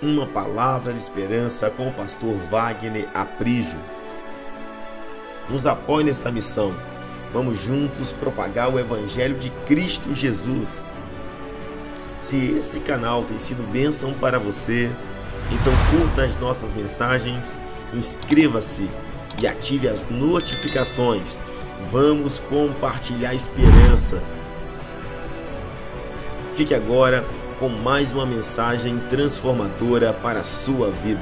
Uma palavra de esperança com o pastor Wagner Aprígio. Nos apoie nesta missão. Vamos juntos propagar o Evangelho de Cristo Jesus. Se esse canal tem sido bênção para você, então curta as nossas mensagens, inscreva-se e ative as notificações. Vamos compartilhar esperança. Fique agora com mais uma mensagem transformadora para a sua vida.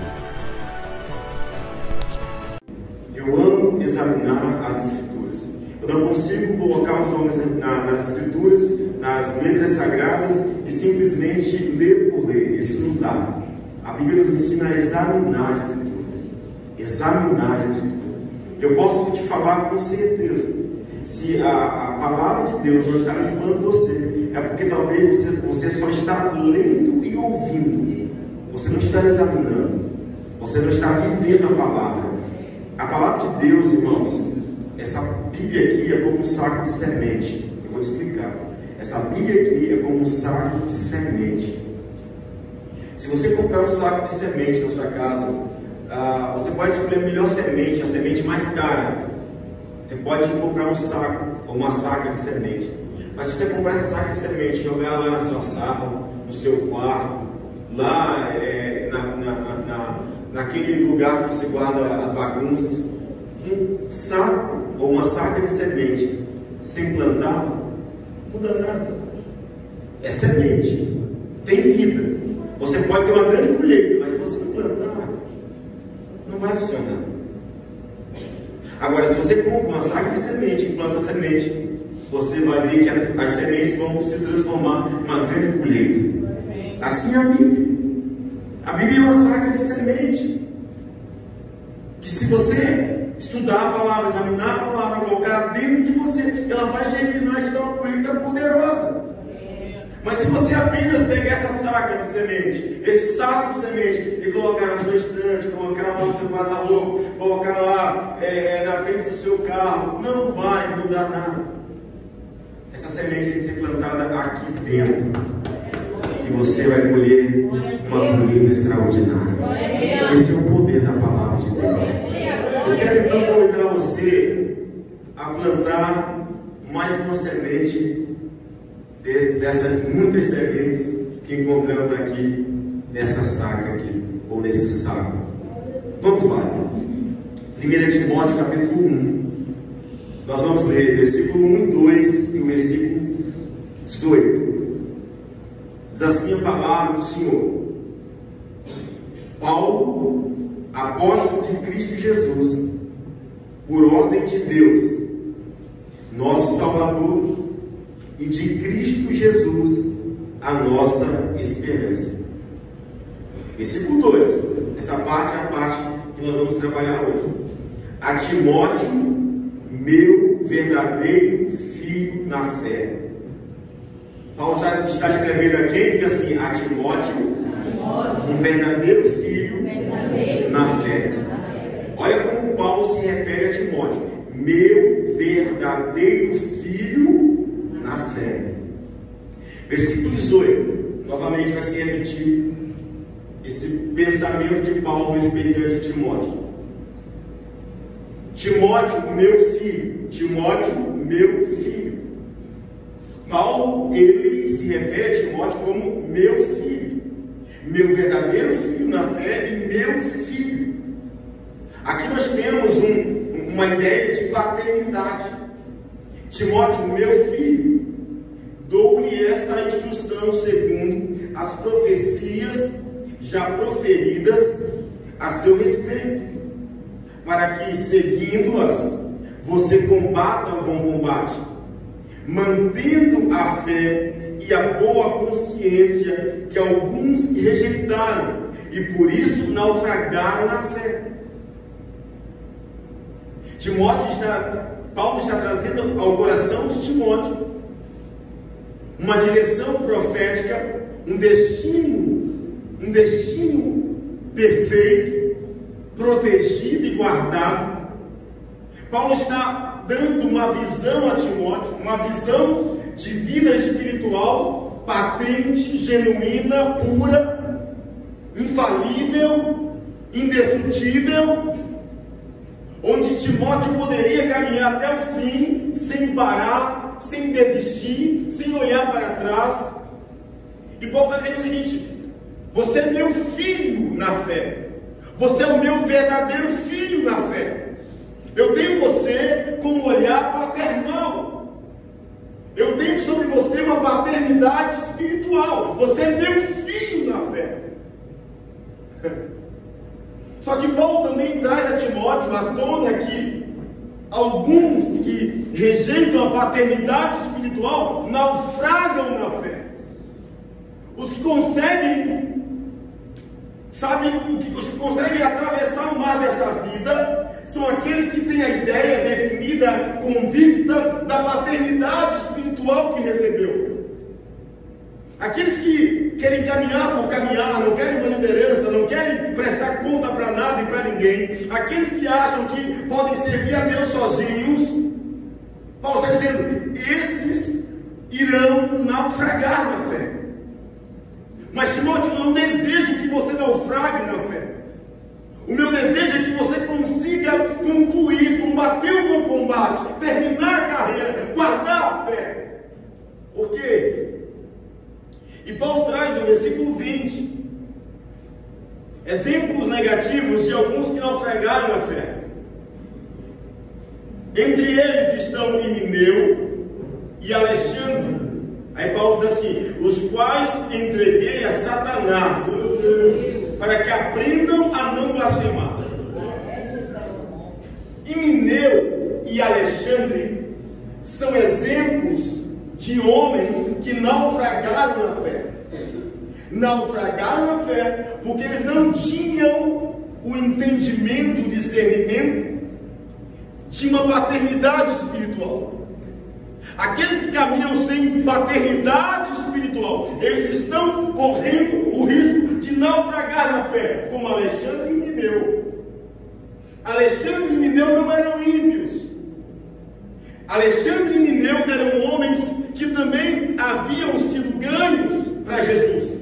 Eu amo examinar as Escrituras. Eu não consigo colocar os olhos nas Escrituras, nas letras sagradas e simplesmente ler por ler. Isso não dá. A Bíblia nos ensina a examinar a Escritura. Examinar a Escritura. Eu posso te falar com certeza, se a palavra de Deus não está limpando você, é porque talvez você só está lendo e ouvindo. Você não está examinando. Você não está vivendo a palavra. A palavra de Deus, irmãos, essa Bíblia aqui é como um saco de semente. Eu vou te explicar. Essa Bíblia aqui é como um saco de semente. Se você comprar um saco de semente na sua casa, você pode escolher a melhor semente, a semente mais cara. Você pode comprar um saco ou uma saca de semente. Mas se você comprar essa saca de semente, jogar lá na sua sala, no seu quarto, lá naquele lugar que você guarda as bagunças, um saco ou uma saca de semente sem plantá-la, não muda nada. É semente, tem vida. Você pode ter uma grande colheita, mas se você não plantar, não vai funcionar. Agora, se você compra uma saca de semente e planta a semente, você vai ver que as sementes vão se transformar em uma grande colheita. Assim é a Bíblia. A Bíblia é uma saca de semente. Que se você estudar a palavra, examinar a palavra, colocar dentro de você, ela vai germinar e te dar uma colheita poderosa. Mas se você apenas pegar essa saca de semente, esse saco de semente, e colocar na sua estante, colocar lá no seu guarda-roupa, colocar lá na frente do seu carro, não vai mudar nada. Essa semente tem que ser plantada aqui dentro. E você vai colher uma colheita extraordinária. Esse é o poder da palavra de Deus. Eu quero então convidar você a plantar mais uma semente dessas muitas sementes que encontramos aqui nessa saca aqui, ou nesse saco. Vamos lá. 1 Timóteo capítulo 1. Nós vamos ler versículo 1 e 2 e o versículo 18. Diz assim a palavra do Senhor: Paulo, apóstolo de Cristo Jesus, por ordem de Deus, nosso Salvador, e de Cristo Jesus, a nossa esperança. Versículo 2. Essa parte é a parte que nós vamos trabalhar hoje. A Timóteo, meu verdadeiro filho na fé. Paulo já está escrevendo aqui, diga assim: a Timóteo, um verdadeiro filho na fé. Olha como Paulo se refere a Timóteo: meu verdadeiro filho na fé. Versículo 18, novamente vai se repetir esse pensamento de Paulo respeitante a Timóteo. Timóteo, meu filho. Timóteo, meu filho. Paulo, ele se refere a Timóteo como meu filho, meu verdadeiro filho na fé e meu filho. Aqui nós temos uma ideia de paternidade. Timóteo, meu filho, dou-lhe esta instrução segundo as profecias já proferidas a seu respeito, para que, seguindo-as, você combata o bom combate, mantendo a fé e a boa consciência que alguns rejeitaram e por isso naufragaram na fé. Paulo está trazendo ao coração de Timóteo uma direção profética, um destino perfeito, protegido e guardado. Paulo está dando uma visão a Timóteo, uma visão de vida espiritual patente, genuína, pura, infalível, indestrutível, onde Timóteo poderia caminhar até o fim, sem parar, sem desistir, sem olhar para trás. E Paulo está dizendo o seguinte: você é meu filho na fé, você é o meu verdadeiro filho na fé. Eu tenho você com um olhar paternal, eu tenho sobre você uma paternidade espiritual, você é meu filho na fé. Só que Paulo também traz a Timóteo à tona que alguns que rejeitam a paternidade espiritual naufragam na fé. Os que conseguem, os que conseguem atravessar o mar dessa vida são aqueles que têm a ideia definida, convicta da paternidade espiritual que recebeu. Aqueles que querem caminhar por caminhar, não querem uma liderança, não querem prestar conta para nada e para ninguém, aqueles que acham que podem servir a Deus sozinhos, Paulo está dizendo, esses irão naufragar na fé. Mas Timóteo, eu não desejo que você naufrague na fé. O meu desejo é que você consiga concluir, combater o bom combate, terminar a carreira, guardar a fé. Por quê? E Paulo traz no versículo 20 exemplos negativos de alguns que naufragaram na fé. Entre eles estão Himeneu e Alexandre. Aí Paulo diz assim: os quais entreguei a Satanás, para que aprendam a não blasfemar. Himeneu e Alexandre são exemplos de homens que naufragaram na fé. Naufragaram na fé porque eles não tinham o entendimento, o discernimento de uma paternidade espiritual. Aqueles que caminham sem paternidade espiritual, eles estão correndo o risco de naufragar na fé, como Alexandre e Himeneu. Alexandre e Himeneu não eram ímpios. Alexandre e Himeneu eram homens que também haviam sido ganhos para Jesus.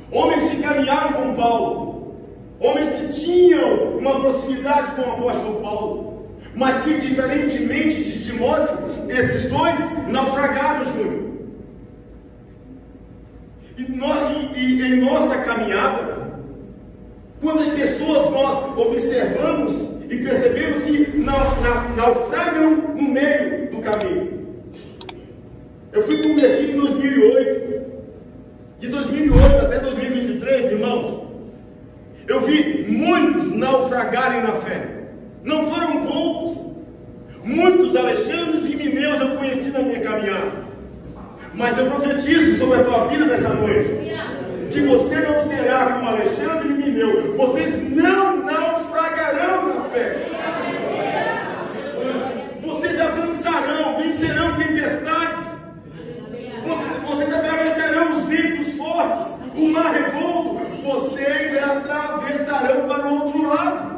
Homens que caminharam com Paulo, homens que tinham uma proximidade com o apóstolo Paulo, mas que, diferentemente de Timóteo, esses dois naufragaram juntos. E em nossa caminhada, quantas pessoas nós observamos e percebemos que naufragam no meio do caminho? Eu fui convertido em 2008. De 2008 até 2023, irmãos, eu vi muitos naufragarem na fé. Não foram poucos. Muitos Alexandres e Himeneus eu conheci na minha caminhada. Mas eu profetizo sobre a tua vida nessa noite, que você não será como Alexandre e Himeneu. Vocês não naufragarão na fé. Vocês avançarão, vencerão tempestades. Vocês atravessarão os ventos fortes, o mar revolto. Vocês atravessarão para o outro lado.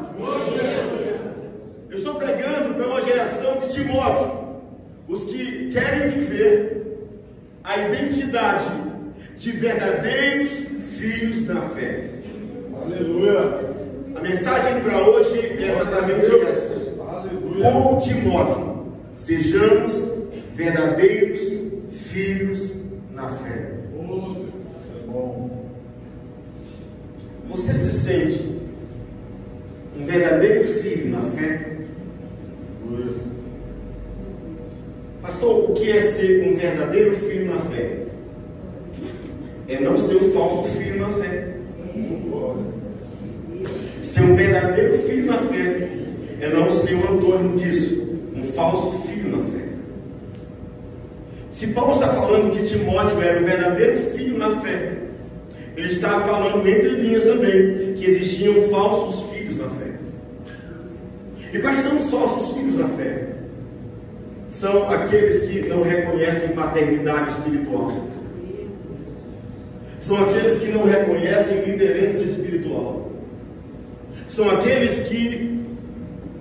Eu estou pregando para uma geração de Timóteo, os que querem viver a identidade de verdadeiros filhos na fé. Aleluia. A mensagem para hoje é exatamente essa. Como Timóteo, sejamos verdadeiros filhos na fé. Você se sente um verdadeiro filho na fé? Pastor, o que é ser um verdadeiro filho na fé? É não ser um falso filho na fé. Ser um verdadeiro filho na fé é não ser um antônimo disso, um falso filho na fé. Se Paulo está falando que Timóteo era um verdadeiro filho na fé, ele está falando entre linhas também que existiam falsos filhos na fé. E quais são os falsos filhos na fé? São aqueles que não reconhecem paternidade espiritual. São aqueles que não reconhecem liderança espiritual. São aqueles que,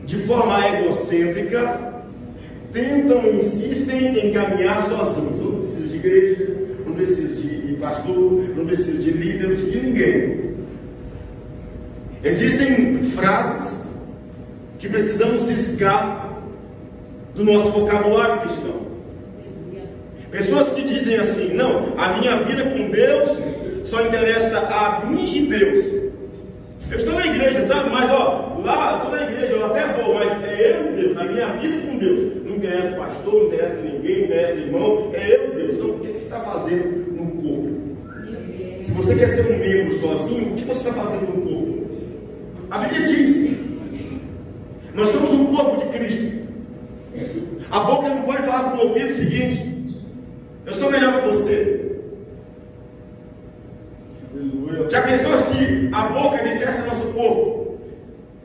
de forma egocêntrica, tentam e insistem em caminhar sozinhos. Eu não preciso de igreja, não preciso de pastor, não preciso de líderes, de ninguém. Existem frases que precisamos riscar do nosso vocabulário cristão. Pessoas que dizem assim: não, a minha vida com Deus só interessa a mim e Deus. Eu estou na igreja, sabe? Mas lá, estou na igreja, eu até vou, mas é eu e Deus, a minha vida com Deus. Não interessa o pastor, não interessa ninguém, não interessa irmão, é eu e Deus. Então, o que você está fazendo no corpo? Se você quer ser um membro sozinho, o que você está fazendo no corpo? A Bíblia diz: nós somos um corpo de Cristo. A boca não pode falar para o ouvido o seguinte: eu sou melhor que você. Já pensou se a boca dissesse ao nosso corpo?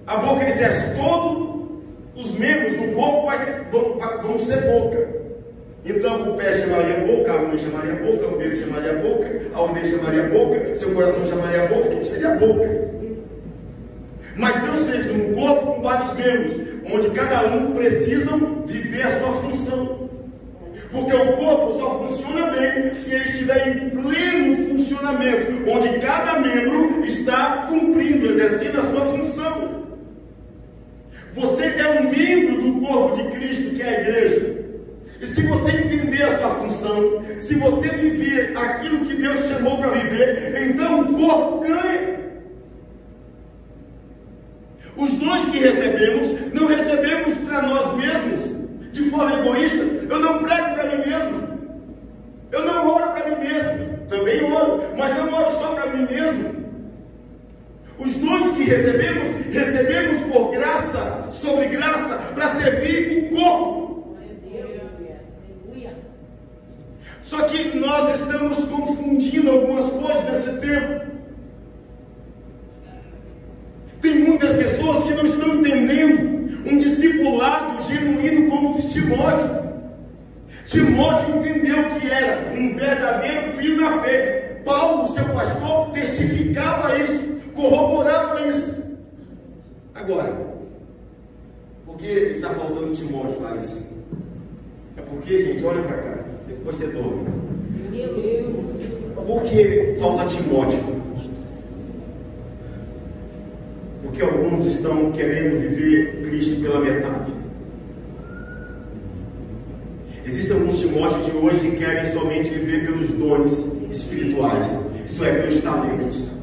A boca dissesse: todos os membros do corpo vão ser boca. Então o pé chamaria boca, a unha chamaria boca, o dedo chamaria boca, a orelha chamaria boca, seu coração chamaria boca, tudo seria boca. Mas Deus fez um corpo com vários membros, onde cada um precisa viver a sua função. Porque o corpo só funciona bem se ele estiver em pleno funcionamento, onde cada membro está cumprindo, exercendo a sua função. Você é um membro do corpo de Cristo, que é a igreja. E se você entender a sua função, se você viver aquilo que Deus chamou para viver, então o corpo ganha. Os dons que recebemos, não recebemos para nós mesmos, de forma egoísta. Eu não prego para mim mesmo, eu não oro para mim mesmo, também oro, mas não oro só para mim mesmo. Os dons que recebemos por graça, sobre graça, para servir o corpo. Só que nós estamos confundindo algumas coisas nesse tempo. Tem muitas pessoas que não estão entendendo um discipulado genuíno como o de Timóteo. Timóteo entendeu que era um verdadeiro filho na fé. Paulo, seu pastor, testificava isso, corroborava isso. Agora, por que está faltando Timóteo, Larissa? É porque, gente, olha para cá, depois você dorme. Por que falta Timóteo? Porque alguns estão querendo viver Cristo pela metade. Existem alguns Timóteos de hoje que querem somente viver pelos dons espirituais, isto é, pelos talentos.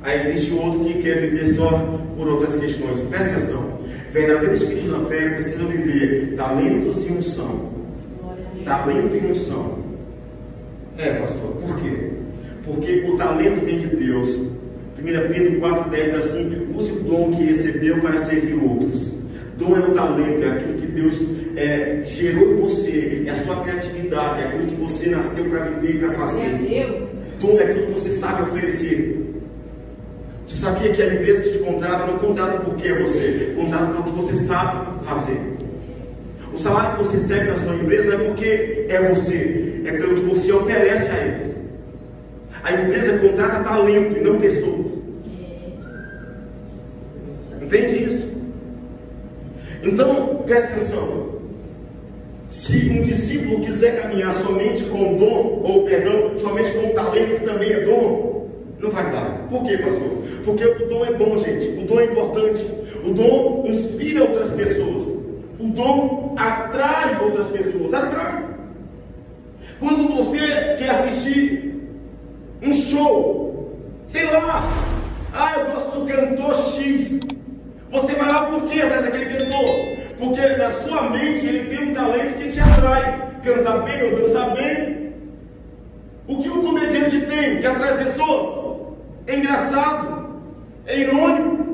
Aí existe outro que quer viver só por outras questões. Presta atenção: verdadeiros filhos na fé precisam viver talentos e unção. Talento e unção. Pastor, por quê? Porque o talento vem de Deus. 1 Pedro 4,10 diz assim: use o dom que recebeu para servir outros. Dom é o talento, é aquilo que Deus gerou em você, é a sua criatividade, é aquilo que você nasceu para viver e para fazer. Dom é aquilo que você sabe oferecer. Você sabia que a empresa que te contrata não contrata porque é você, contrata pelo que você sabe fazer. O salário que você recebe na sua empresa não é porque é você, é pelo que você oferece a eles. A empresa contrata talento e não pessoas. Entende isso? Então, presta atenção. Se um discípulo quiser caminhar somente com dom, somente com talento, que também é dom, não vai dar. Por quê, pastor? Porque o dom é bom, gente. O dom é importante. O dom inspira outras pessoas. O dom atrai outras pessoas. Atrai. Quando você quer assistir um show, sei lá, eu gosto do cantor X. Você vai lá por quê atrás daquele cantor? Porque na sua mente ele tem um talento que te atrai. Cantar bem ou dançar bem. O que um comediante tem que atrai as pessoas? É engraçado, é irônico.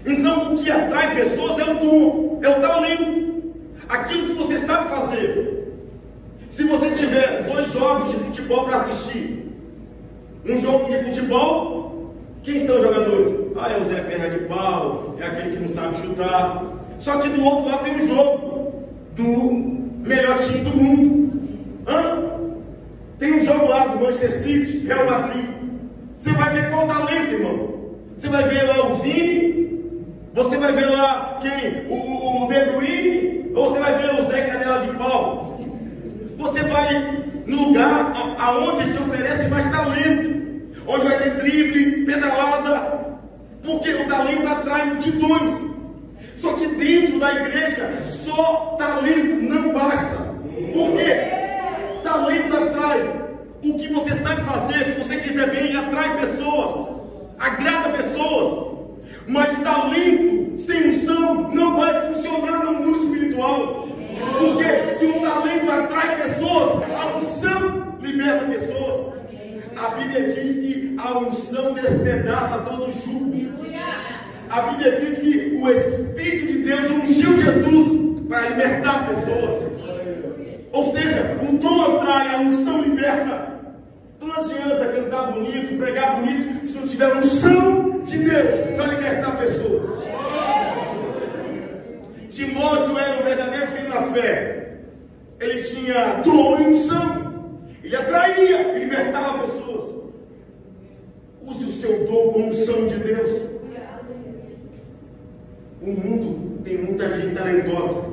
Então o que atrai pessoas é o dom, é o talento, aquilo que você sabe fazer. Se você tiver 2 jogos de futebol para assistir, um jogo de futebol, quem são os jogadores? É o Zé Perna de Pau, é aquele que não sabe chutar. Só que do outro lado tem um jogo do melhor time do mundo. Tem um jogo lá do Manchester City, Real Madrid. Você vai ver qual talento, irmão. Você vai ver lá o Vini, você vai ver lá quem? O De Bruyne, ou você vai ver o Zé Canela de Pau. Você vai no lugar aonde te oferece mais talento. onde vai ter drible, pedalada, porque o talento atrai multidões. Só que dentro da igreja, só talento não basta. Por quê? Talento atrai. O que você sabe fazer, se você fizer bem, atrai pessoas, agrada pessoas. Mas talento sem unção não vai funcionar no mundo espiritual. Porque se o talento atrai pessoas, a unção liberta pessoas. A Bíblia diz que a unção despedaça todo jugo. A Bíblia diz que o Espírito de Deus ungiu Jesus para libertar pessoas. Ou seja, o dom atrai, a unção liberta. Não adianta cantar bonito, pregar bonito, se não tiver unção de Deus para libertar pessoas. Timóteo era um verdadeiro filho na fé. Ele tinha dom e unção. Ele atraía e libertava pessoas. Use o seu dom com unção de Deus. O mundo tem muita gente talentosa.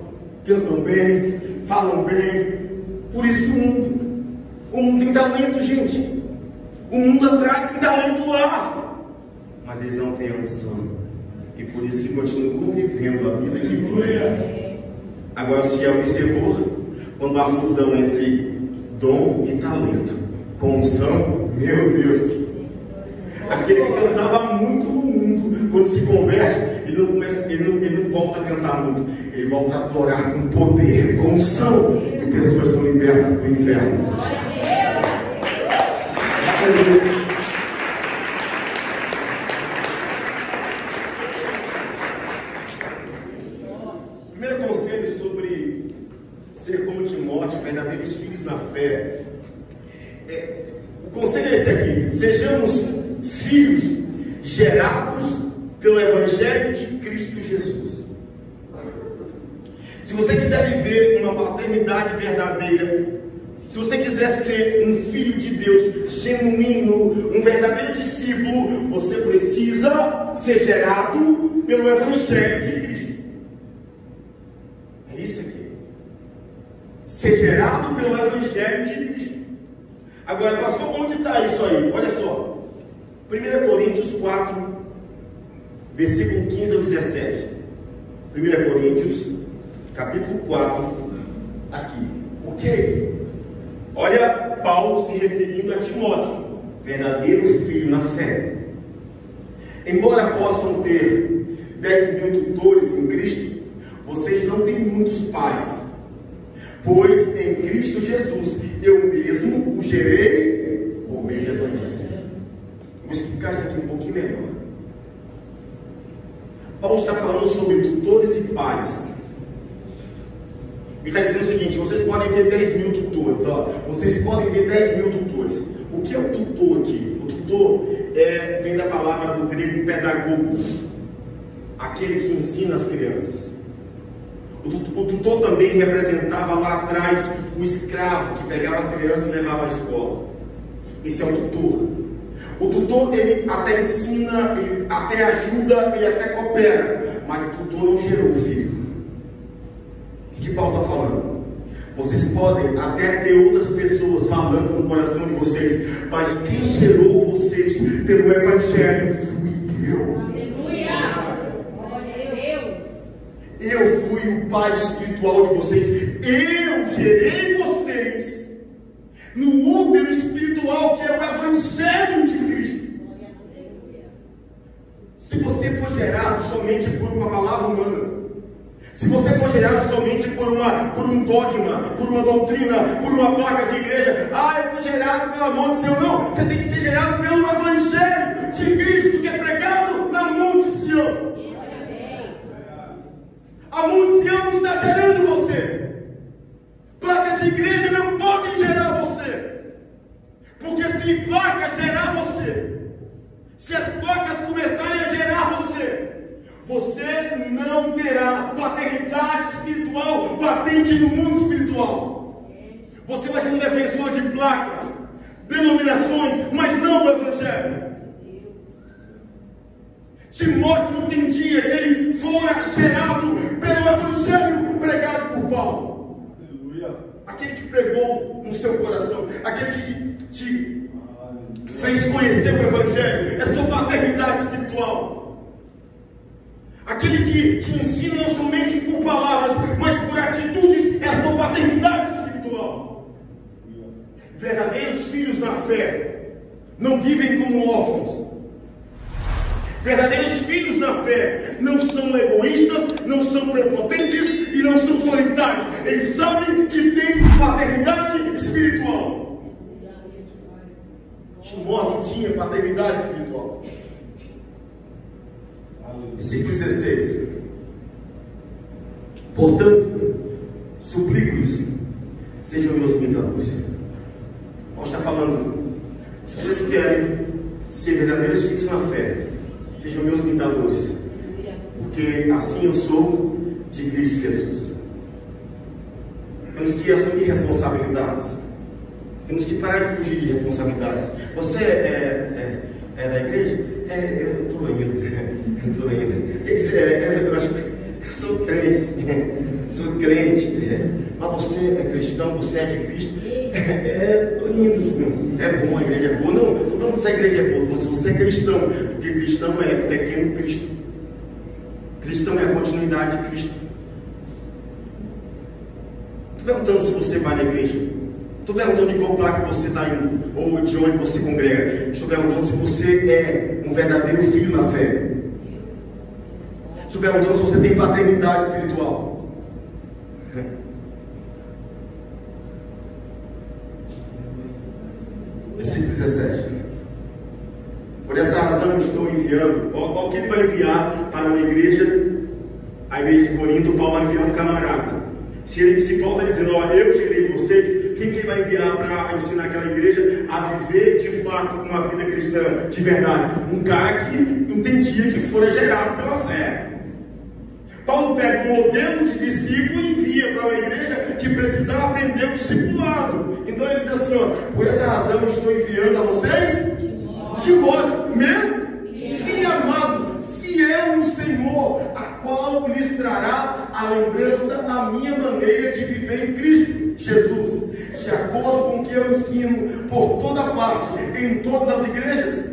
Cantam bem, falam bem. Por isso que o mundo tem talento, gente. O mundo atrai, tem talento lá. Mas eles não têm a unção. E por isso que continuam vivendo a vida que vivem. Agora você já observou? Quando há fusão entre dom e talento com unção, meu Deus. Aquele que cantava muito no mundo, quando se converte, ele não volta a cantar muito. Ele volta a adorar com poder, com unção. E pessoas são libertas do inferno. Primeiro conselho sobre ser como Timóteo, verdadeiros filhos na fé. O conselho é esse aqui: sejamos filhos gerados pelo Evangelho de Cristo Jesus. Se você quiser viver uma paternidade verdadeira, se você quiser ser um filho de Deus genuíno, um verdadeiro discípulo, você precisa ser gerado pelo Evangelho de Cristo. É isso aqui. Ser gerado pelo Evangelho de Cristo. Agora, pastor, onde está isso aí? Olha só. 1 Coríntios 4, versículo 15 ao 17. 1 Coríntios, capítulo 4, aqui. Ok? Olha Paulo se referindo a Timóteo, verdadeiro filho na fé. Embora possam ter 10 mil tutores em Cristo, vocês não têm muitos pais, pois em Cristo Jesus eu mesmo o gerei por meio do Evangelho. Vou explicar isso aqui um pouquinho melhor. Paulo está falando sobre tutores e pais. Ele está dizendo o seguinte: vocês podem ter 10 mil tutores. Vocês podem ter 10 mil tutores. O que é o tutor aqui? O tutor vem da palavra do grego pedagogo, aquele que ensina as crianças. O tutor também representava lá atrás o escravo que pegava a criança e levava à escola. Esse é o tutor. O tutor, ele até ensina, ele até ajuda, ele até coopera, mas o tutor não gerou o filho. O que Paulo está falando? Vocês podem até ter outras pessoas falando no coração de vocês, mas quem gerou vocês pelo Evangelho fui eu. Eu fui o pai espiritual de vocês. Eu gerei vocês no útero espiritual que é o Evangelho de Cristo. Se você for gerado somente por uma palavra humana, se você for gerado somente por um dogma, por uma doutrina, por uma placa de igreja, eu fui gerado pelo amor de Sião, não, você tem que ser gerado pelo Evangelho de Cristo que é pregado na Monte Sião. A Monte Sião não está gerando você. Placas de igreja não podem gerar você, porque se placas gerar você, se as placas começarem a gerar você, você não terá paternidade espiritual patente no mundo espiritual. Você vai ser um defensor de placas, denominações, mas não do Evangelho. Timóteo entendia que ele fora gerado pelo Evangelho pregado por Paulo. Aleluia. Aquele que pregou no seu coração, aquele que te fez conhecer o Evangelho, é sua paternidade espiritual. Aquele que te ensina não somente por palavras, mas por atitudes, é a sua paternidade espiritual. Verdadeiros filhos na fé não vivem como órfãos. Verdadeiros filhos na fé não são egoístas, não são prepotentes e não são solitários. Eles sabem que têm paternidade espiritual. Timóteo tinha paternidade espiritual. Versículo 16. Portanto, suplico-lhes, sejam meus imitadores. Paulo está falando, se vocês querem ser verdadeiros filhos na fé, sejam meus imitadores, porque assim eu sou de Cristo Jesus. Temos que assumir responsabilidades. Temos que parar de fugir de responsabilidades. Você é da igreja? Eu estou indo. Eu acho que eu sou crente, sou crente. Mas você é cristão, você é de Cristo? Estou indo, sim. É bom, a igreja é boa. Não, estou falando se a igreja é boa, se você é cristão, porque cristão é pequeno Cristo. Cristão é a continuidade de Cristo. Estou perguntando se você vai na igreja. Estou perguntando de qual placa você está indo, ou de onde você congrega. Estou perguntando se você é um verdadeiro filho na fé. Estou perguntando se você tem paternidade espiritual. Versículo 17. Por essa razão estou enviando. Olha o que ele vai enviar para uma igreja, a igreja de Corinto. Paulo vai enviar um camarada. Se Paulo está dizendo, eu gerei vocês, quem que ele vai enviar para ensinar aquela igreja a viver de fato uma vida cristã de verdade? Um cara que entendia que fora gerado pela fé. Paulo pega um modelo de discípulo e envia para uma igreja que precisava aprender o discipulado. Então ele diz assim, por essa razão eu estou enviando a vocês Timóteo, meu filho amado, fiel no Senhor, a qual lhes trará a lembrança da minha maneira de viver em Cristo Jesus, de acordo com o que eu ensino por toda parte, em todas as igrejas.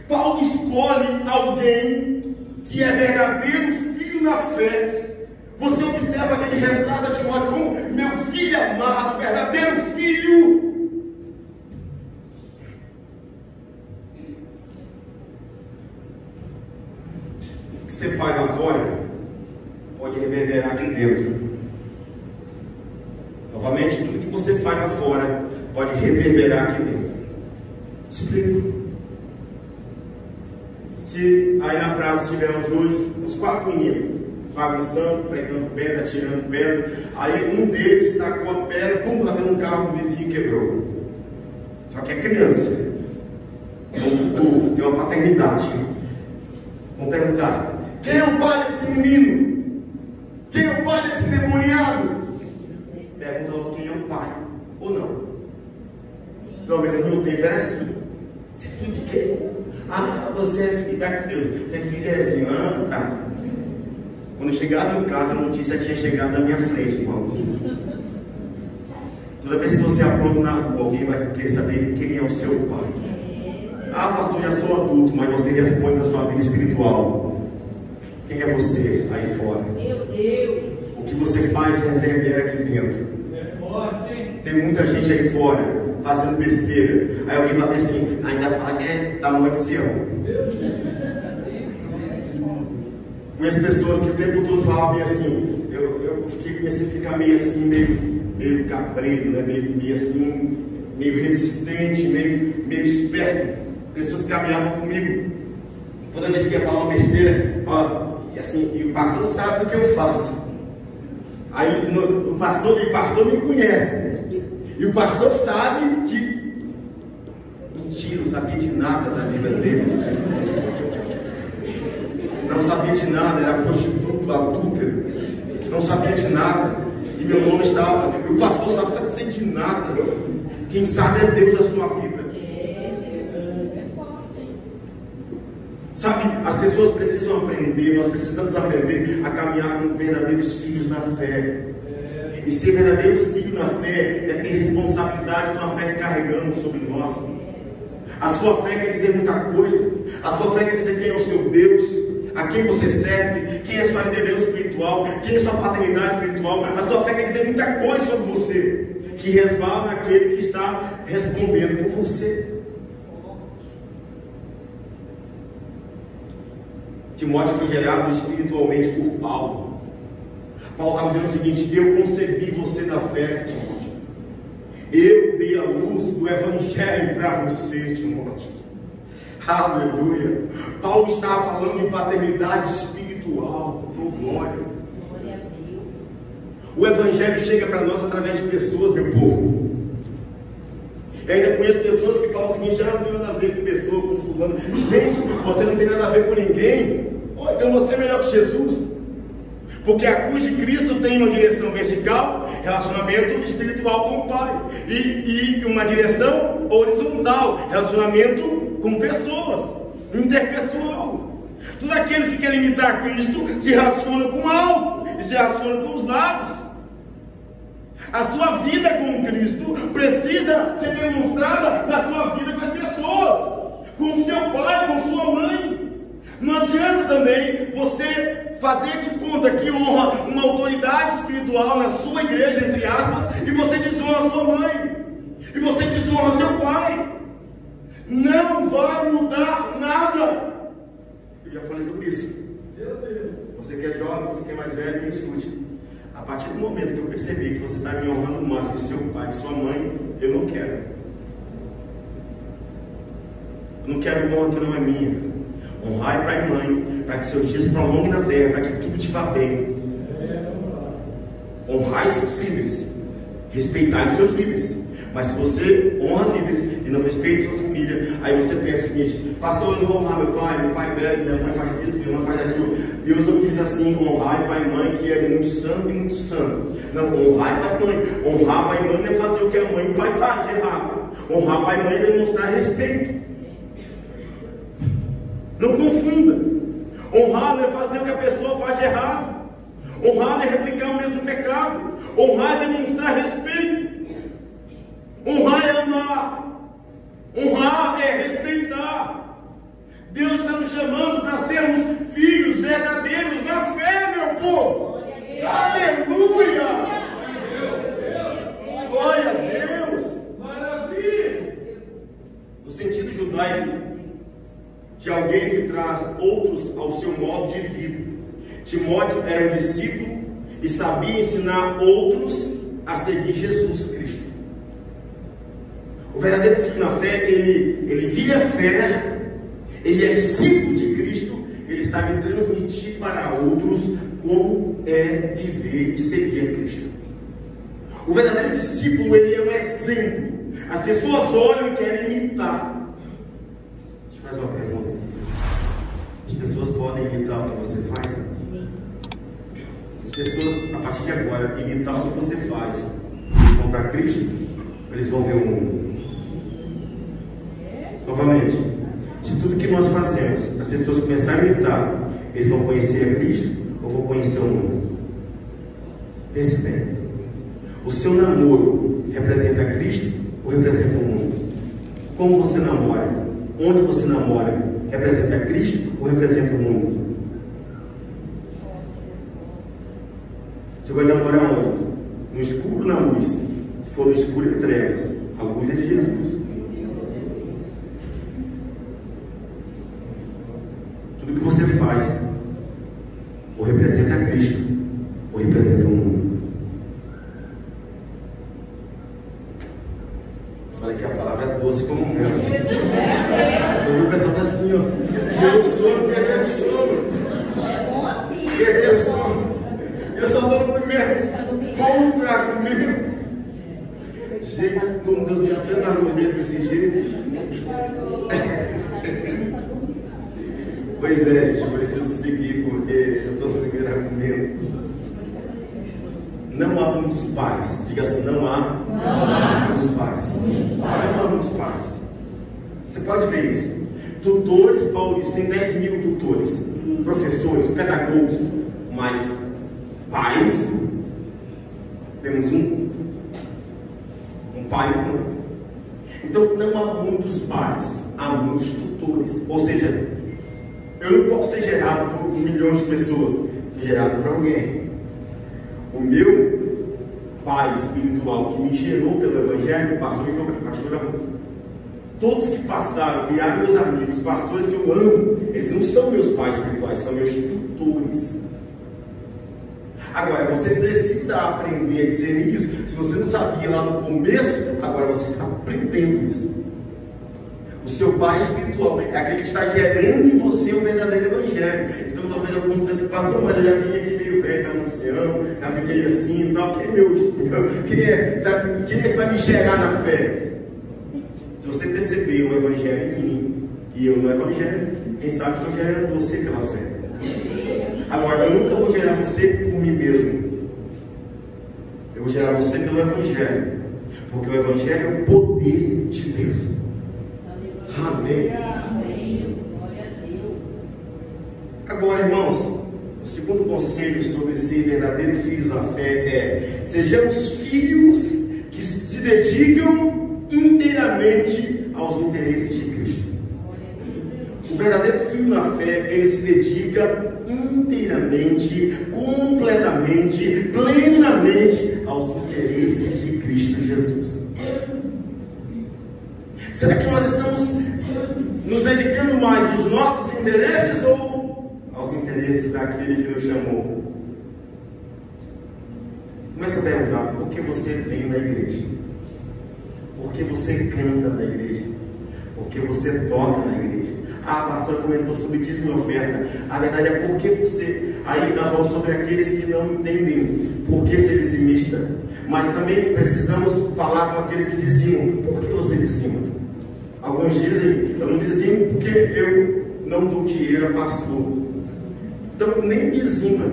Paulo escolhe alguém que é verdadeiro filho na fé. Você observa que ele retrata Timóteo como meu filho amado, verdadeiro filho. O que você faz lá fora pode reverberar aqui dentro. Novamente, tudo que você faz lá fora pode reverberar aqui dentro. Explico. Se aí na praça tivermos uns 4 meninos bagunçando, pegando pedra, tirando pedra, aí um deles tacou a pedra, pum, bateu no carro do vizinho e quebrou. Só que é criança, tem uma paternidade. Vamos perguntar: quem é o pai desse menino? Quem é o pai desse endemoniado? Pergunta logo quem é o pai, ou não. Pelo menos no meu tempo era assim. Você é filho de quem? Ah, você é filho da Deus. Você é filho de assim, tá. Quando eu chegava em casa, a notícia tinha chegado na minha frente, irmão. Toda vez que você apronta na rua, alguém vai querer saber quem é o seu pai. Ah, pastor, já sou adulto, mas você responde na sua vida espiritual. Quem é você aí fora? Meu Deus. O que você faz reverbera aqui dentro. É forte, hein? Tem muita gente aí fora fazendo besteira. Aí alguém vai dizer assim, ainda fala que é da mãe de Sião. Conheço pessoas que o tempo todo falavam bem assim. Eu comecei a ficar meio assim, meio cabreiro, né? meio assim, meio resistente, meio esperto. Pessoas que caminhavam comigo. Toda vez que ia falar uma besteira, e assim, e o pastor sabe o que eu faço. Aí o pastor me conhece. E o pastor sabe que mentira, não sabia de nada da vida dele. Não sabia de nada, era prostituto, adúltero. Não sabia de nada. E meu nome estava. O pastor sabe de nada. Quem sabe é Deus a sua vida. Sabe, as pessoas precisam aprender, nós precisamos aprender a caminhar como verdadeiros filhos na fé. E ser verdadeiro filho na fé é ter responsabilidade com a fé que carregamos sobre nós. A sua fé quer dizer muita coisa. A sua fé quer dizer quem é o seu Deus, a quem você serve, quem é a sua liderança espiritual, quem é a sua paternidade espiritual. A sua fé quer dizer muita coisa sobre você, que resvala naquele que está respondendo por você. Timóteo foi gerado espiritualmente por Paulo. Paulo estava dizendo o seguinte: eu concebi você na fé, Timóteo. Eu dei a luz do Evangelho para você, Timóteo. Aleluia. Paulo estava falando em paternidade espiritual. Oh, glória. Glória a Deus. O Evangelho chega para nós através de pessoas, meu povo. Eu ainda conheço pessoas que falam o seguinte: não tem nada a ver com pessoa, com fulano. Gente, você não tem nada a ver com ninguém. Então você é melhor que Jesus. Porque a cruz de Cristo tem uma direção vertical, relacionamento espiritual com o Pai, e uma direção horizontal, relacionamento com pessoas, interpessoal. Todos aqueles que querem imitar Cristo se relacionam com o alto e se relacionam com os lados. A sua vida com Cristo precisa ser demonstrada na sua vida com as pessoas, com o seu pai, com sua mãe. Não adianta também você fazer de conta que honra uma autoridade espiritual na sua igreja, entre aspas, e você desonra sua mãe, e você desonra seu pai. Não vai mudar nada. Eu já falei sobre isso. Você que é jovem, você que é mais velho, me escute. A partir do momento que eu perceber que você está me honrando mais que seu pai, que sua mãe, eu não quero. Eu não quero honra que não é minha. Honrai pai e mãe, para que seus dias prolonguem na terra, para que tudo te vá bem. Honrai seus líderes, respeitai os seus líderes. Mas se você honra líderes e não respeita sua família, aí você pensa o seguinte: pastor, eu não vou honrar meu pai bebe, minha mãe faz isso, minha mãe faz aquilo. Deus não diz assim: honrai pai e mãe, que é muito santo e muito santo. Não, honrai pai e mãe. Honrar pai e mãe não é fazer o que a mãe e o pai fazem de errado. Honrar pai e mãe é demonstrar respeito. Não confunda. Honrar não é fazer o que a pessoa faz de errado. Honrar não é replicar o mesmo pecado. Honrar é demonstrar respeito. Honrar é amar. Honrar é respeitar. Deus está nos chamando para sermos filhos verdadeiros na fé, meu povo. Aleluia! Glória a Deus! Maravilha! No sentido judaico, de alguém que traz outros ao seu modo de vida. Timóteo era um discípulo e sabia ensinar outros a seguir Jesus Cristo. O verdadeiro filho na fé, ele vive a fé, ele é discípulo de Cristo, ele sabe transmitir para outros como é viver e seguir a Cristo. O verdadeiro discípulo, ele é um exemplo. As pessoas olham e querem imitar. Deixa eu fazer uma pergunta aqui. As pessoas podem imitar o que você faz? As pessoas, a partir de agora, imitar o que você faz, eles vão para Cristo, eles vão ver o mundo. Novamente, se tudo que nós fazemos, as pessoas começarem a imitar, eles vão conhecer a Cristo ou vão conhecer o mundo? Pense bem. O seu namoro representa Cristo ou representa o mundo? Como você namora? Onde você namora? Representa Cristo ou representa o mundo? Você vai namorar onde? No escuro ou na luz? Se for no escuro, é trevas. A luz é de Jesus. Tudo que você faz ou representa Cristo ou representa o mundo. Eu falei que a palavra é doce como mel. Eu vi o pessoal tá assim, ó. Tirou o sono, perdeu o sono. É bom assim. Perdeu o sono. Eu só estou no primeiro ponto argumento. Gente, como Deus me dá tanto argumento desse jeito. Pois é, gente, eu preciso seguir porque eu estou no primeiro argumento. Não há muitos pais. Diga assim: não há muitos pais. Não há muitos pais. Você pode ver isso. Tutores paulistas, tem 10 mil tutores, professores, pedagogos, mas pais, temos um pai e uma mãe. Então não há muitos pais, há muitos tutores. Ou seja, eu não posso ser gerado por milhões de pessoas, sou gerado por alguém. O meu pai espiritual que me gerou pelo Evangelho, pastor João, pastor Rosa. Todos que passaram, vieram meus amigos, pastores que eu amo, eles não são meus pais espirituais, são meus tutores. Agora, você precisa aprender a discernir isso. Se você não sabia lá no começo, agora você está aprendendo isso. O seu pai espiritual é aquele que está gerando em você o verdadeiro Evangelho. Então talvez alguns pensem, pastor, mas eu já vim aqui meio velho para ancião, já vim meio assim e tal. Quem é que vai me gerar na fé? Se você perceber o Evangelho em mim e eu no Evangelho, quem sabe estou gerando você pela fé. Agora, eu nunca vou gerar você por mim mesmo. Eu vou gerar você pelo Evangelho. Porque o Evangelho é o poder de Deus. Amém. Glória a Deus. Agora, irmãos, o segundo conselho sobre ser verdadeiro filhos da fé é: sejamos filhos que se dedicam inteiramente aos interesses de Cristo. O verdadeiro filho na fé, ele se dedica inteiramente, completamente, plenamente aos interesses de Cristo Jesus. Será que nós estamos nos dedicando mais aos nossos interesses ou aos interesses daquele que nos chamou? Começa a perguntar: por que você vem na igreja? Por que você canta na igreja? Por que você toca na igreja? Ah, a pastora comentou sobre dízimo e oferta. A verdade é porque você... Aí nós falamos sobre aqueles que não entendem por que ser dizimista. Mas também precisamos falar com aqueles que dizimam. Por que você dizima? Alguns dizem: eu não dizimo porque eu não dou dinheiro a pastor. Então nem dizima,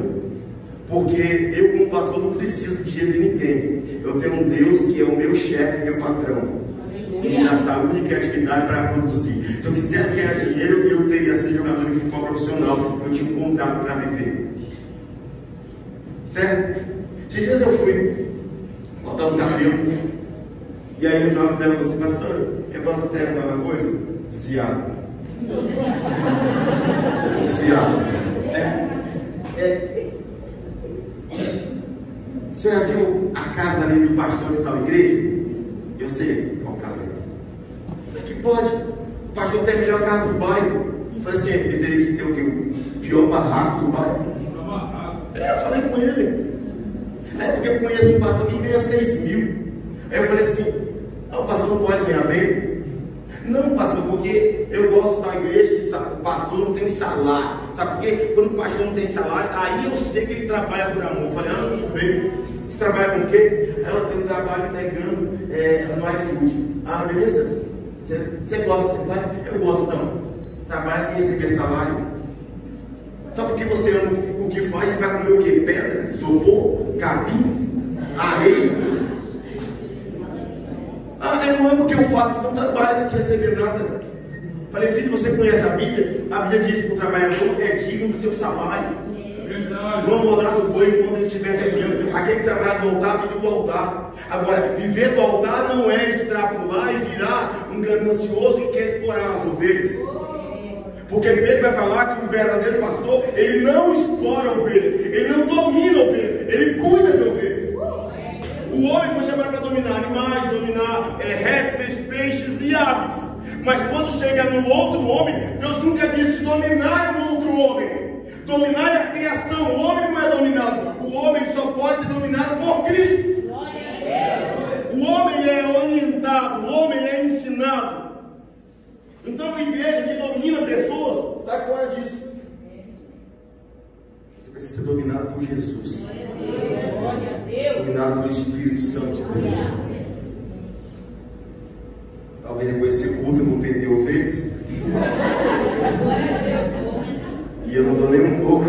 porque eu como pastor não preciso do dinheiro de ninguém. Eu tenho um Deus que é o meu chefe, meu patrão. Ele me dá saúde e criatividade para produzir. Se eu quisesse ganhar dinheiro, eu teria sido jogador de futebol profissional. Eu tinha um contrato para viver. Certo? Esses dias eu fui cortar um cabelo. E aí o jovem perguntou assim: pastor, eu posso perguntar uma coisa? Desviado. Desviado. O senhor já viu a casa ali do pastor de tal igreja? Eu sei qual casa é. Como é que pode? O pastor tem a melhor casa do bairro. Eu falei assim: ele teria que ter o quê? O pior barraco do bairro? Eu falei com ele. Porque eu conheço um pastor que ganha 6 mil. Aí eu falei assim: o pastor não pode ganhar bem? Não, pastor, porque eu gosto da igreja que o pastor não tem salário. Sabe por quê? Quando o pastor não tem salário, aí eu sei que ele trabalha por amor. Eu falei: tudo bem. Você trabalha com o quê? Eu trabalho entregando no iFood. Beleza? Você gosta, você faz? Eu gosto, então. Trabalha sem receber salário. Só porque você ama o que faz, você vai comer o quê? Pedra, isopor, capim, areia. Eu não amo o que eu faço, não trabalho sem receber nada. Falei: filho, você conhece a Bíblia? A Bíblia diz que o trabalhador é digno do seu salário. Não abandonar o boi enquanto ele estiver debulhando. Aquele que trabalha do altar, vive do altar. Agora, viver do altar não é extrapolar e virar um ganancioso que quer explorar as ovelhas. Porque Pedro vai falar que o verdadeiro pastor, ele não explora ovelhas, ele não domina ovelhas, ele cuida de ovelhas. O homem foi chamado para dominar animais, dominar répteis, peixes e aves. Mas quando chega no outro homem, Deus nunca disse dominar um outro homem. Dominar é a criação, o homem não é dominado. O homem só pode ser dominado por Cristo. O homem é orientado, o homem é ensinado. Então a igreja que domina pessoas, sai fora disso. Você precisa ser dominado por Jesus. Dominado pelo Espírito Santo de Deus. Talvez depois desse culto eu vou perder ovelhas. E eu não estou nem um pouco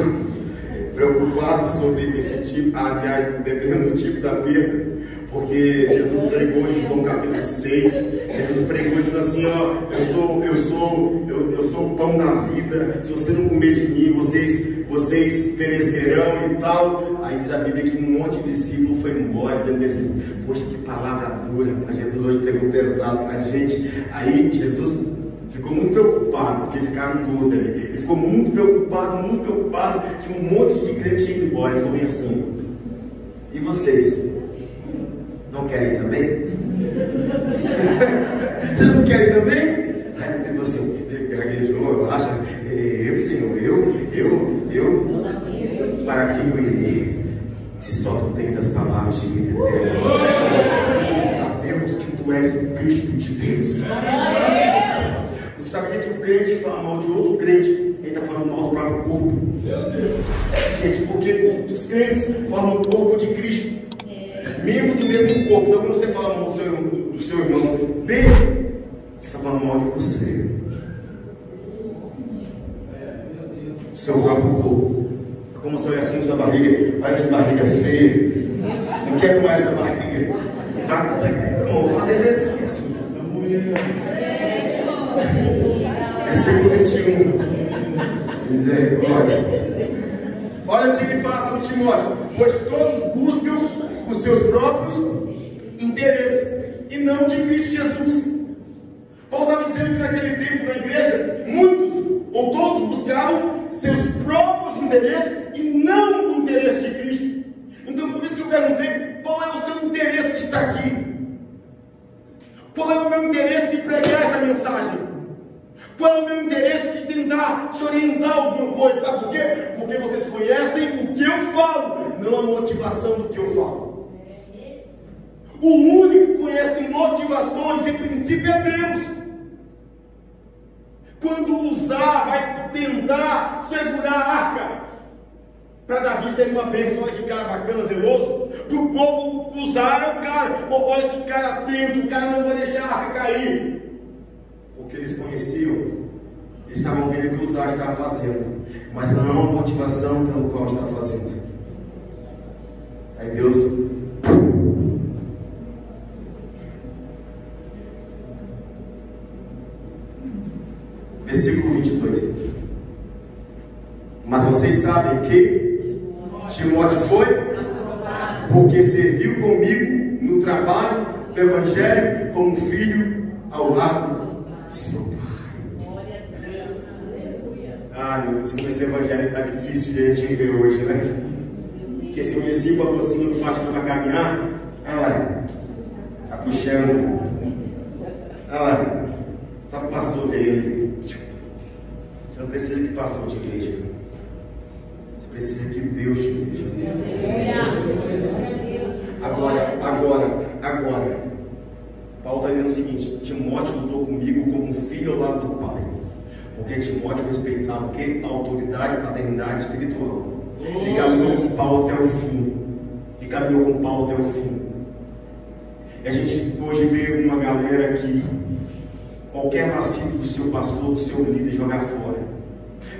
preocupado sobre esse tipo, aliás, dependendo do tipo da perda, Porque Jesus pregou em João capítulo 6, Jesus pregou dizendo assim, ó, eu sou o pão da vida, se você não comer de mim, vocês perecerão e tal. Aí diz a Bíblia que um monte de discípulo foi embora, dizendo assim, poxa, que palavra dura, mas Jesus hoje pegou pesado pra gente. Aí Jesus ficou muito preocupado, porque ficaram 12 ali. Ele ficou muito preocupado que um monte de crente ia embora. Ele falou bem assim, e vocês? Não querem também? Vocês não querem também? Aí ele assim, gaguejou, eu acho, Senhor, eu, para quem eu irei? Se só tu tens as palavras de vida eterna. Nós sabemos que tu és o Cristo de Deus. Você sabia que o crente fala mal de outro crente, ele está falando mal do próprio corpo? Gente, porque os crentes formam o corpo de Cristo, membro do mesmo corpo. Então quando você fala mal do seu irmão bem, você está falando mal de você, do seu próprio corpo. É como se olha assim sua barriga, olha que barriga feia, não quero mais essa barriga, vou fazer exercício. É século 21. Misericórdia. Olha o que ele fala sobre Timóteo: pois todos buscam os seus próprios interesses e não de Cristo Jesus. Paulo estava dizendo que naquele tempo na igreja, muitos ou todos buscavam seus próprios interesses e não o interesse de Cristo. Então por isso que eu perguntei, qual é o seu interesse de estar aqui? Qual é o meu interesse de pregar essa mensagem? Qual é o meu interesse de tentar te orientar alguma coisa? Sabe por quê? Porque vocês conhecem o que eu falo, não a motivação do que eu falo. O único que conhece motivações em princípio é Deus. Quando usar, vai tentar segurar a arca. Para Davi ser uma bênção, olha que cara bacana, zeloso. Para o povo usar o cara, olha que cara atento, o cara não vai deixar a arca cair. Porque eles conheciam, eles estavam vendo o que Uzá estava fazendo, mas não a motivação pelo qual estava fazendo. Aí Deus versículo 22. Mas vocês sabem que Timóteo foi porque serviu comigo no trabalho do Evangelho como filho ao lado do seu pai. Ah, meu Deus, como esse Evangelho está difícil de a gente ver hoje, né? Porque se eu desci com a mocinha do pastor para caminhar, olha lá, está puxando, olha lá, só para o pastor ver ele. Você não precisa que o pastor te veja, você precisa que Deus te veja. Agora, Paulo está dizendo o seguinte: Timóteo lutou comigo como um filho ao lado do pai, porque Timóteo respeitava o que? A autoridade e paternidade espiritual. Ele caminhou com Paulo até o fim. E a gente hoje vê uma galera que qualquer vacilo do seu pastor, do seu líder, jogar fora.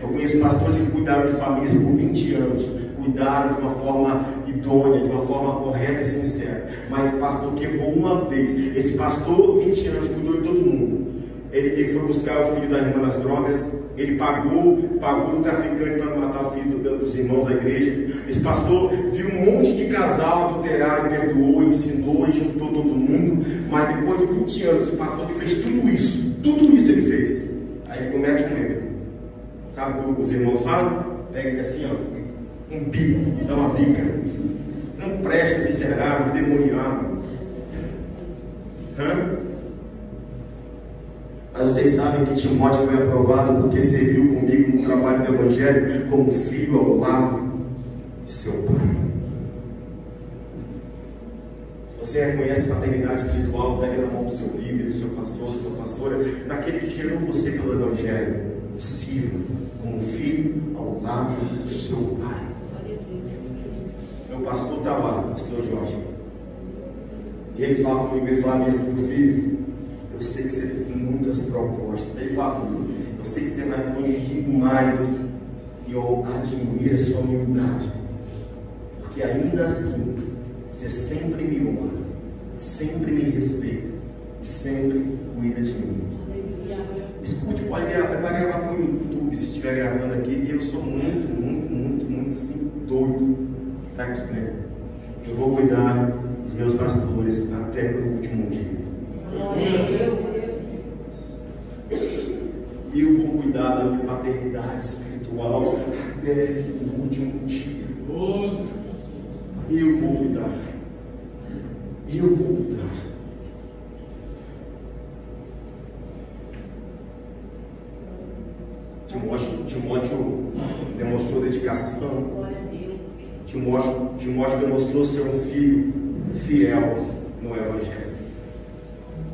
Eu conheço pastores que cuidaram de famílias por 20 anos, cuidaram de uma forma idônea, de uma forma correta e sincera, mas o pastor que errou uma vez, esse pastor 20 anos cuidou de todo mundo. Ele foi buscar o filho da irmã nas drogas, ele pagou o traficante para não matar o filho dos irmãos da igreja. Esse pastor viu um monte de casal adulterar e perdoou, ensinou e juntou todo mundo, mas depois de 20 anos, esse pastor que fez tudo isso ele fez, aí ele comete um erro. Sabe o que os irmãos falam? Pega ele assim, ó, um bico, dá uma bica. Não presta, miserável, demoniado. Mas vocês sabem que Timóteo foi aprovado porque serviu comigo no trabalho do Evangelho como filho ao lado de seu pai. Se você reconhece paternidade espiritual, pega na mão do seu líder, do seu pastor, da sua pastora, daquele que gerou você pelo Evangelho. Sirva como filho ao lado do seu pai. Meu pastor está lá, o pastor Jorge, e ele fala comigo, ele fala assim: meu filho, eu sei que você tem muitas propostas. Ele fala comigo: eu sei que você vai longe demais, e eu admiro a sua humildade, porque ainda assim você sempre me honra. sempre me respeita e sempre cuida de mim. Escute, vai gravar para o YouTube se estiver gravando aqui. Eu sou muito assim, doido tá aqui, né? Eu vou cuidar dos meus pastores até o último dia. E eu vou cuidar da minha paternidade espiritual até o último dia. E eu vou cuidar. Timóteo demonstrou dedicação. Timóteo demonstrou ser um filho fiel no Evangelho.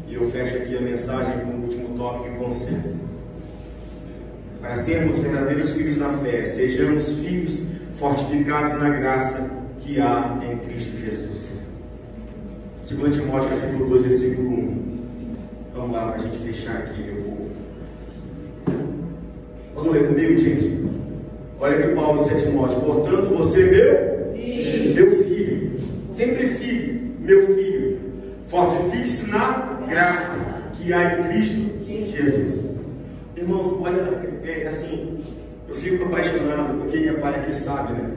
E eu fecho aqui a mensagem com o último tópico e conselho. Para sermos verdadeiros filhos na fé, sejamos filhos fortificados na graça que há em Cristo Jesus. 2 Timóteo capítulo 2, versículo 1. Vamos lá para a gente fechar aqui, meu povo. Vamos ler comigo, gente? Olha que Paulo disse a Timóteo: portanto, você, meu filho, sempre filho, meu filho, fortifique-se na graça que há em Cristo Jesus. Irmãos, olha, assim, eu fico apaixonado, quem é pai aqui sabe, né?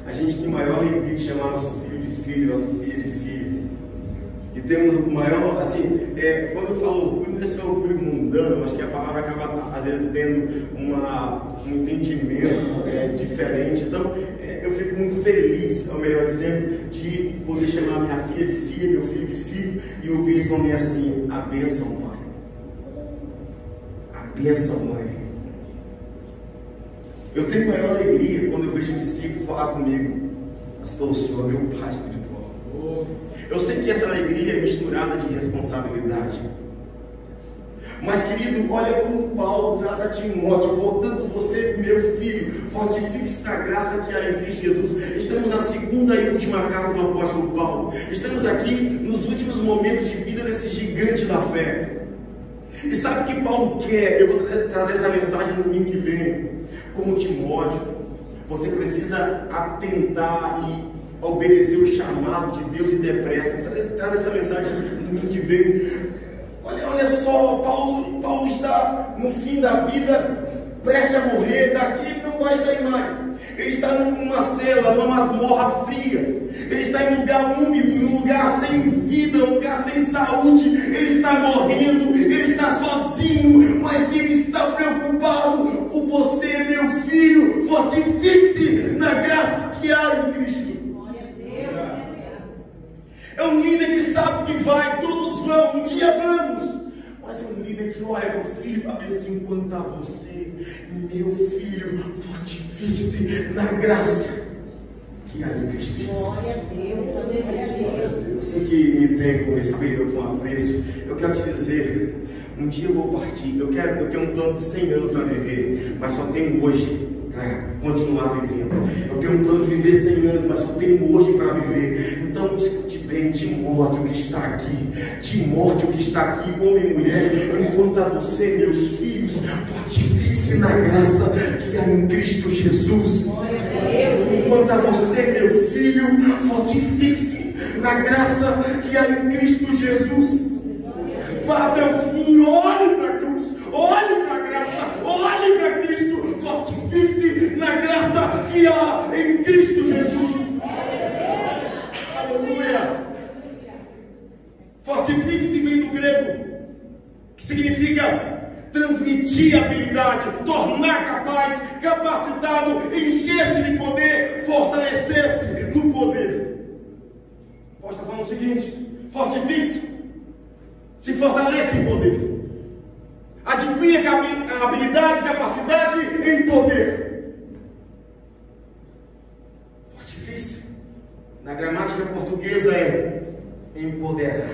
A gente tem maior alegria de chamar nosso filho de filho, nossa filha de filho. E temos o maior, assim, quando eu falo orgulho, esse é orgulho mundano, acho que a palavra acaba, às vezes, tendo um entendimento diferente. Então, eu fico muito feliz, ou melhor dizendo, de poder chamar minha filha de filha, meu filho de filho, e ouvir eles falando assim: a bênção, pai. A bênção, mãe. Eu tenho maior alegria quando eu vejo um discípulo falar comigo: pastor, o senhor é meu pai espiritual. Eu sei que essa alegria é misturada de responsabilidade. Mas, querido, olha como Paulo trata Timóteo: portanto, você, meu filho, fortifique-se na graça que há em Cristo Jesus. Estamos na segunda e última carta do apóstolo Paulo. Estamos aqui nos últimos momentos de vida desse gigante da fé. E sabe o que Paulo quer? Eu vou trazer essa mensagem no domingo que vem. Como Timóteo, você precisa atentar e obedecer o chamado de Deus e depressa. Traz essa mensagem no domingo que vem. Olha só, Paulo está no fim da vida, prestes a morrer. Daqui ele não vai sair mais. Ele está numa cela, numa masmorra fria. Ele está em um lugar úmido, em um lugar sem vida, um lugar sem saúde. Ele está morrendo, ele está sozinho, mas ele está preocupado com você, meu filho. Fortifique-se na graça que há em Cristo. É um líder que sabe que vai, todos vão, um dia vamos. Mas é um líder que olha para o filho e fala assim: enquanto está você, meu filho, fortifique-se na graça que há em Cristo Jesus. Você que me tem com respeito, com apreço, eu quero te dizer: um dia eu vou partir. Eu tenho um plano de 100 anos para viver, mas só tenho hoje para continuar vivendo. Eu tenho um plano de viver 100 anos, mas só tenho hoje para viver. Então escute bem, Timóteo que está aqui, homem e mulher, enquanto a você, meus filhos, fortifique-se na graça que há em Cristo Jesus. Enquanto a você, meu filho, fortifique-se na graça que há em Cristo Jesus. Vá até o fim, olhe para a cruz, olhe para a graça, olhe para Cristo, fortifique-se na graça que há em Cristo Jesus. Aleluia! Fortifique-se vem do grego, que significa transmitir habilidade, tornar capaz, capacitado, encher-se de poder, fortalecer-se no poder. Pode estar falando o seguinte: fortifique-se, se fortaleça em poder, adquire a habilidade, capacidade em poder. Fortifique-se, na gramática portuguesa é empoderar.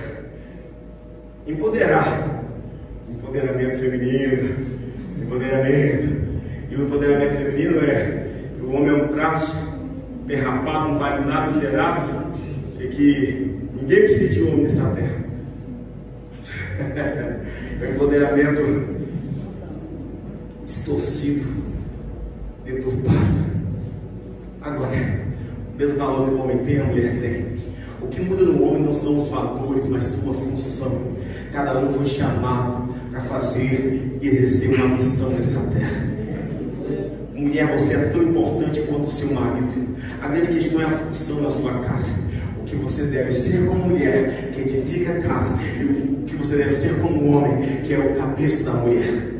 Empoderamento feminino, empoderamento. E o empoderamento feminino é que o homem é um traste, bem rapado, não vale nada, miserável, e que ninguém precisa de homem nessa terra. É um empoderamento distorcido, deturpado. Agora, o mesmo valor que o homem tem, a mulher tem. O que muda no homem não são os valores, mas sua função. Cada um foi chamado para fazer e exercer uma missão nessa terra. Mulher, você é tão importante quanto o seu marido. A grande questão é a função da sua casa. O que você deve ser como mulher, que edifica a casa, e o que você deve ser como homem, que é o cabeça da mulher.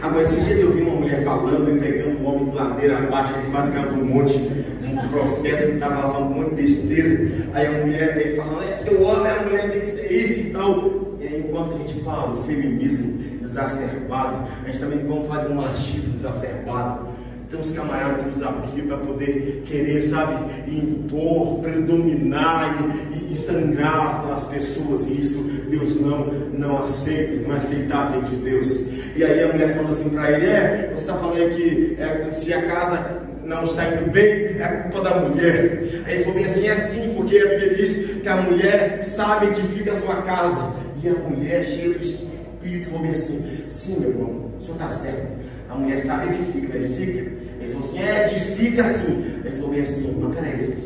Agora, esses dias eu vi uma mulher falando e pegando um homem de ladeira abaixo, ele quase caiu do monte, um profeta que estava lá falando um monte de besteira. Aí a mulher veio falando, é que o homem, a mulher tem que ser isso e tal. E aí, enquanto a gente fala do feminismo exacerbado, a gente também vamos falar de um machismo exacerbado. Tem uns camaradas que usam a Bíblia para poder querer, sabe, impor, predominar e sangrar as pessoas. E isso Deus não aceita, não é aceitável diante de Deus. E aí a mulher falando assim para ele, você está falando que se a casa não está indo bem, é culpa da mulher. Aí ele falou bem assim, é sim, porque a Bíblia diz que a mulher sabe edifica a sua casa. E a mulher cheia do Espírito falou bem assim, sim meu irmão, o senhor está certo. A mulher sabe edifica, não edifica? Ele falou assim, edifica sim. Ele falou bem assim, mas peraí,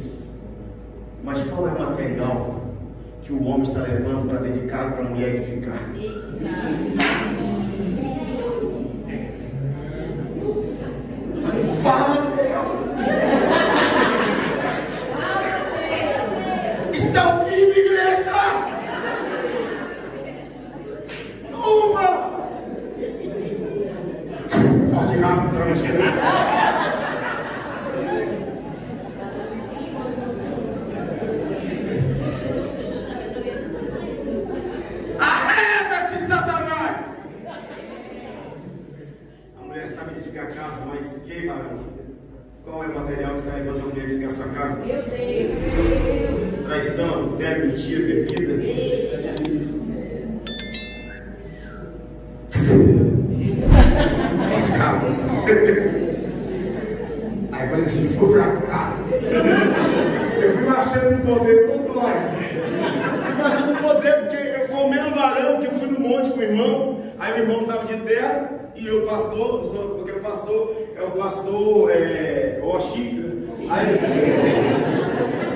mas qual é o material que o homem está levando para dentro de casa para a mulher edificar? Fala, Deus! Está ouvindo, igreja? Toma! Corte rápido, Tramontina. Arreda-te, Satanás! A mulher sabe edificar a casa, mas e aí, varão? Qual é o material que está levando a mulher a edificar a sua casa? Meu Deus! Traição, adultério, mentira, bebida. Mais rápido. Aí eu falei assim, fui pra casa. Eu fui baixando no poder, não dói. Fui baixando no poder porque eu fui o mesmo varão que eu fui no monte com o irmão. Aí o irmão estava de terra e eu pastor, porque o pastor é o pastor Oxi, né?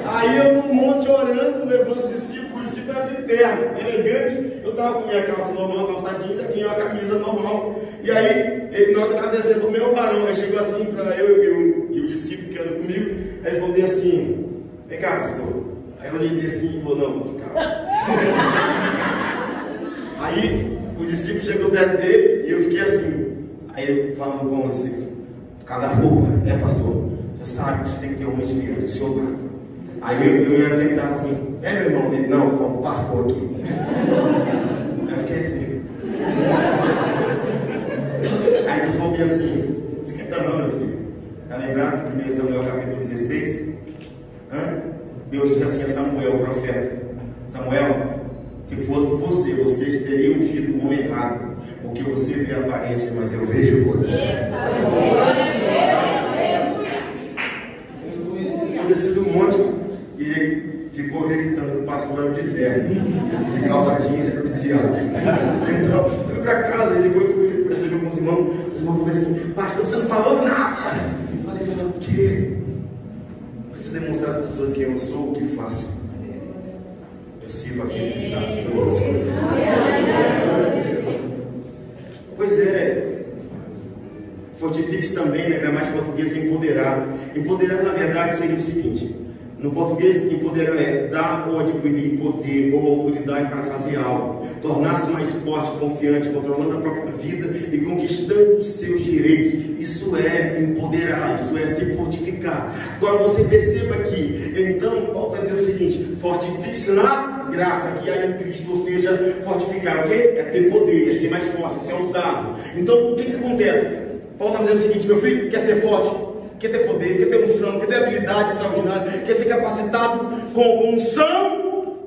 Aí eu no monte orando, levando o discípulo era de terra, elegante. Eu estava com minha calça normal, calça jeans, aqui uma camisa normal. E aí, ele, na hora que eu estava descendo, o meu varão, ele chegou assim para eu e o discípulo que anda comigo. Aí ele falou bem assim: vem cá, pastor. Aí eu olhei bem assim e falou: não, de cá. Aí o discípulo chegou perto dele e eu fiquei assim. Aí ele falando como assim: cada roupa, pastor, você sabe que você tem que ter homens fiéis do seu lado. Aí eu ia tentar assim: meu irmão? Ele, não, eu falo pastor aqui. Aí eu fiquei assim. Aí Deus falou bem assim: esquenta não, meu filho. Está lembrado do 1 Samuel capítulo 16? Deus disse assim a Samuel, o profeta: Samuel, se fosse por você, vocês teriam ungido o homem errado, porque você vê a aparência, mas eu vejo o coração. Eu desci do monte e ele ficou gritando que o pastor era de terno, de calça jeans e cruciado. Então, fui para casa e depois eu percebi com os irmãos falaram assim: pastor, você não falou nada. Falei o quê? Preciso demonstrar às pessoas quem eu sou, o que faço. Eu sirvo aquele que sabe todas as coisas. Pois é. Fortifique-se também, na gramática portuguesa, é empoderar. Empoderar, na verdade, seria o seguinte: no português, empoderar é dar ou adquirir poder ou autoridade para fazer algo, tornar-se mais forte, confiante, controlando a própria vida e conquistando os seus direitos. Isso é empoderar, isso é se fortificar. Agora você perceba que, então, Paulo está dizendo o seguinte: fortifique-se na graça que há em Cristo, ou seja, fortificar o quê? É ter poder, é ser mais forte, é ser ousado. Então, o que acontece? Paulo está dizendo o seguinte: meu filho, quer ser forte? Quer ter poder, quer ter unção, quer ter habilidade extraordinária, quer ser capacitado com unção?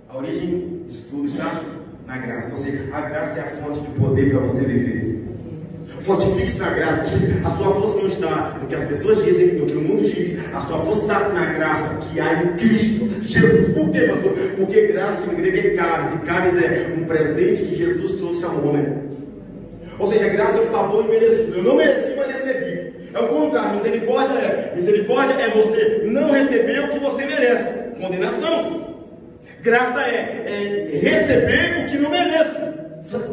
A origem disso tudo está na graça. Ou seja, a graça é a fonte de poder para você viver. Fortifique-se na graça. Ou seja, a sua força não está no que as pessoas dizem, no que o mundo diz. A sua força está na graça que há em Cristo Jesus. Por quê, pastor? Porque graça em grego é caris, e caris é um presente que Jesus trouxe ao homem. Ou seja, graça é um favor imerecido. Eu não mereci, mas recebi. É o contrário, misericórdia é você não receber o que você merece. condenação. Graça é receber o que não mereço.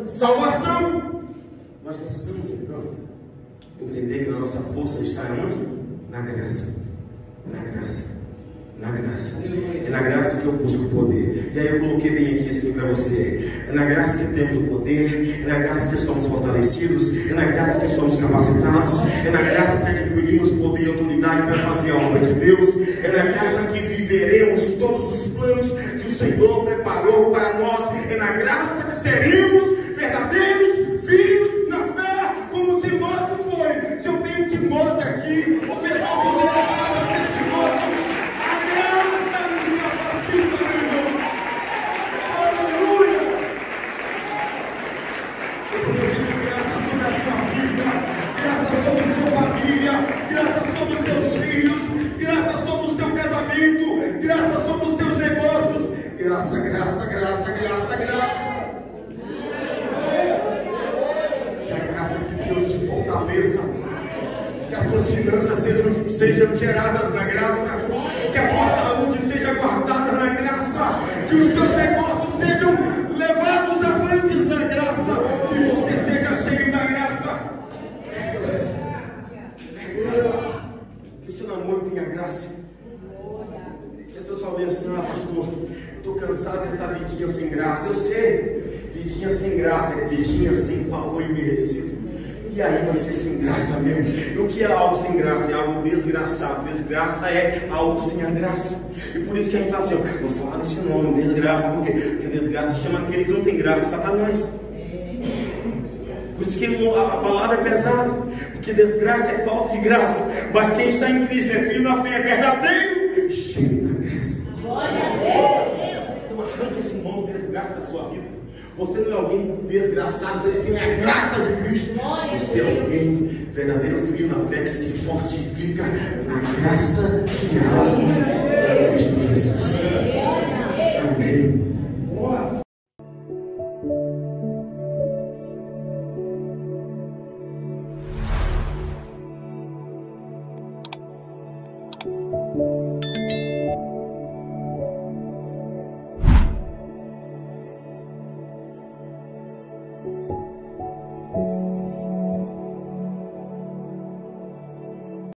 Salvação. Nós precisamos então entender que a nossa força está onde? Na graça. Na graça. Na graça. É na graça que eu busco o poder. E aí eu coloquei bem aqui assim para você. É na graça que temos o poder. É na graça que somos fortalecidos. É na graça que somos capacitados. É na graça que adquirimos poder e autoridade para fazer a obra de Deus. É na graça que viveremos todos os planos que o Senhor preparou para nós. É na graça que seremos verdadeiros filhos na fé, como Timóteo foi. Se eu tenho Timóteo aqui, o pessoal se interessava para ser Timóteo. Graça sobre os teus negócios. Graça, graça, graça, graça, graça. Que a graça de Deus te fortaleça. Que as suas finanças sejam geradas na graça. Que a tua saúde seja guardada na graça. Que os teus negócios sejam levados avantes na graça. Que você seja cheio da graça. É graça. É graça. Que o seu namoro tenha graça. As pessoas falam assim: ah, pastor, eu estou cansado dessa vidinha sem graça. Eu sei, vidinha sem graça é vidinha sem favor imerecido. E aí vai ser sem graça mesmo. E o que é algo sem graça? É algo desgraçado. Desgraça é algo sem a graça. E por isso que a gente fala assim: ó, não fala esse nome, desgraça. Por quê? Porque desgraça chama aquele que não tem graça, Satanás. Por isso que a palavra é pesada. Porque desgraça é falta de graça. Mas quem está em Cristo é filho da fé, é verdadeiro, cheio da graça. Glória a Deus. Então arranca esse nome desgraça da sua vida. Você não é alguém desgraçado, você tem a graça de Cristo. Você é alguém verdadeiro filho na fé que se fortifica na graça que há em Cristo Jesus.